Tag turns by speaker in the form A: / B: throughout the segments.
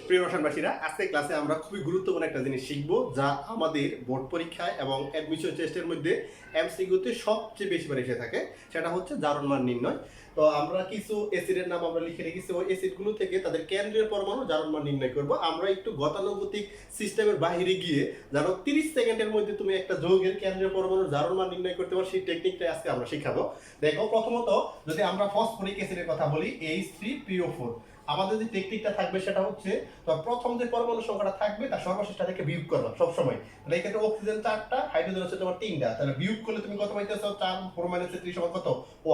A: প্রিয় রসায়নবাসীরা, আজকের ক্লাসে আমরা খুবই গুরুত্বপূর্ণ একটা জিনিস শিখব, যা আমাদের বোর্ড পরীক্ষায় এবং অ্যাডমিশন টেস্টের মধ্যে এমসিকিউতে সবচেয়ে বেশি বার এসে থাকে। সেটা হচ্ছে জারণ মান নির্ণয়। তো আমরা কিছু অ্যাসিডের নাম আমরা লিখে রেখেছি, ওই অ্যাসিডগুলো থেকে তাদের কেন্দ্রীয় পরমাণু জারণ মান নির্ণয় করব। আমরা একটু গতানুগতিক সিস্টেমের বাইরে গিয়ে জানো 30 সেকেন্ডের মধ্যে তুমি একটা যৌগের কেন্দ্রীয় পরমাণুর জারণ মান নির্ণয় করতে পারো, সেই টেকনিকটা আজকে আমরা শিখাবো। দেখো, প্রথমত যদি আমরা ফসফরিক অ্যাসিডের কথা বলি, H3PO4, আমাদের যে টেকনিকটা থাকবে সেটা হচ্ছে, তো প্রথম যে পরমাণু সংখ্যাটা থাকবে তার সর্বশেষটা থেকে বিয়োগ করবা সবসময়। তাহলে এক্ষেত্রে অক্সিজেন 4টা, হাইড্রোজেন হচ্ছে তোমার 3টা, তাহলে বিয়োগ করলে তুমি কত পাইতেছো? 4 4 3 সমান কত?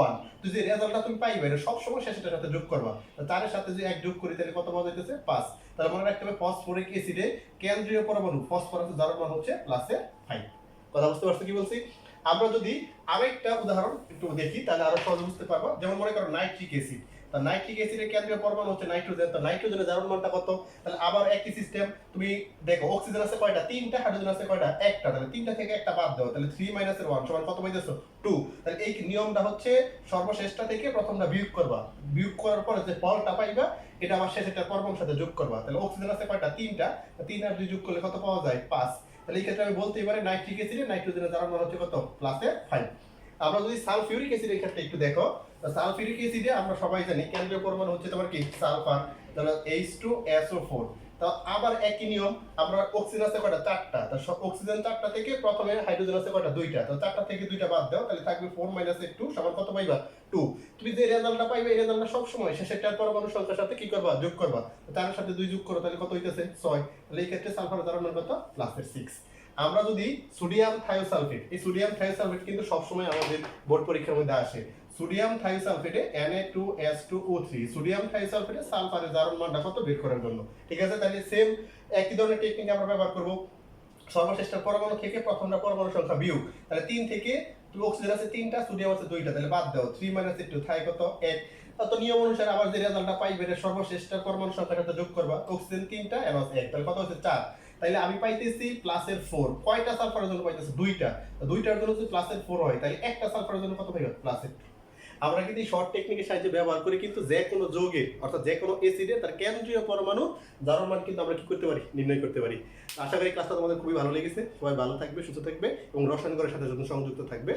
A: 1। তো যে রেজাল্টটা তুমি পাইবে এটা সবসময় শেষেরটার সাথে যোগ করবা। 4 এর সাথে যদি 1 যোগ করি তাহলে কত পাওয়া যাইতেছে? 5। তাহলে মনে রাখতে হবে ফসফরিক অ্যাসিডে কেন্দ্রীয় পরমাণু ফসফরাসের জারণ মান হচ্ছে +5। কথা বুঝতে পারছো কি বলছি? আমরা যদি আরেকটা উদাহরণ একটু দেখি তাহলে আরো সহজে বুঝতে পারবা। যেমন মনে করো নাইট্রিক অ্যাসিড, তা নাইট্রিক অ্যাসিডের কেন্দ্রীয় পরমাণু হচ্ছে নাইট্রোজেন, তো নাইট্রোজেনের জারণ মানটা কত? তাহলে আবার একই সিস্টেম, তুমি দেখো অক্সিজেন আছে কয়টা? 3টা, হাইড্রোজেন আছে কয়টা? একটা। তাহলে 3টা থেকে একটা বাদ দাও, তাহলে 3 - 1 সমান কত পাইতেছো? 2। তাহলে এই নিয়মটা হচ্ছে সর্বশেষটা থেকে প্রথমটা বিয়োগ করবা, বিয়োগ করার পরে যে ফলটা পাইবা এটা আবার শেষেরটা পরমাণুর সাথে যোগ করবা। তাহলে অক্সিজেন আছে কয়টা? 3টা, 3 আর 2 যোগ করলে কত পাওয়া যায়? 5। তাহলে এই ক্ষেত্রে আমি বলতেই পারি নাইট্রিক অ্যাসিডে নাইট্রোজেনের জারণ মান হচ্ছে কত? +5। আমরা যদি সালফিউরিক অ্যাসিডের ক্ষেত্রে একটু দেখো, সালফিউরিক অ্যাসিডে আমরা সবাই জানি কেন্দ্রীয় পরমাণু হচ্ছে তোমার কি? সালফার, তাহলে H2SO4। তো আবার একই নিয়ম, আমরা অক্সিজেন আছে কয়টা? 4টা, তো অক্সিজেন 4টা থেকে প্রথমে হাইড্রোজেন আছে কয়টা? 2টা, তো 4টা থেকে 2টা বাদ দাও, তাহলে থাকবে 4 - 2 সমান কত পাইবা? 2। তুমি যে রেজাল্টটা পাইবে এই রেজাল্টটা সব সময় শেষেরটার পরমাণু সংখ্যার সাথে কি করবা? যোগ করবা। তার সাথে 2 যোগ করো, তাহলে কত হইতেছে? 6। তাহলে এই ক্ষেত্রে সালফারের জারণ মান কত? +6। আমরা যদি সোডিয়াম থায়োসালফেট, এই সোডিয়াম থায়োসালফেট কিন্তু সবসময় আমাদের বোর্ড পরীক্ষার মধ্যে আসে। সোডিয়াম থায়োসালফেটে Na2S2O3, সোডিয়াম থায়োসালফেটে সালফারের জারণ মানটা কত বের করার জন্য। ঠিক আছে, তাহলে সেম একই ধরনের টেকনিক আমরা ব্যবহার করব। সর্বশেষটার পরমাণু থেকে প্রথমটা পরমাণু সংখ্যা বিয়োগ, তাহলে 3 থেকে, তুমি অক্সিজেন আছে 3টা, সোডিয়াম আছে 2টা, তাহলে বাদ দাও, 3 - 2 থাকে কত? 1। তো নিয়ম অনুসারে আবার যে রেজাল্টটা পাইবে এটা সর্বশেষটার পরমাণু সংখ্যার সাথে যোগ করবা। অক্সিজেন 3টা, NH 1, তাহলে কত হচ্ছে? 4। তাইলে আমি পাইতেছি +4। কয়টা সালফারের জন্য পাইতেছি? 2টা। তো 2টার জন্য যদি +4 হয় তাহলে একটা সালফারের জন্য কত পাইবা? +2। আমরা কিন্তু এই শর্ট টেকনিকের সাহায্যে ব্যবহার করে কিন্তু যে কোনো যৌগের অর্থাৎ যে কোনো অ্যাসিডের তার কেন্দ্রীয় পরমাণু জারণ মান কিন্তু আমরা কি করতে পারি? নির্ণয় করতে পারি। আশা করি ক্লাসটা তোমাদের খুবই ভালো লেগেছে। সবাই ভালো থাকবে, সুস্থ থাকবে এবং রসায়ন গণের সাথে সংযুক্ত থাকবে।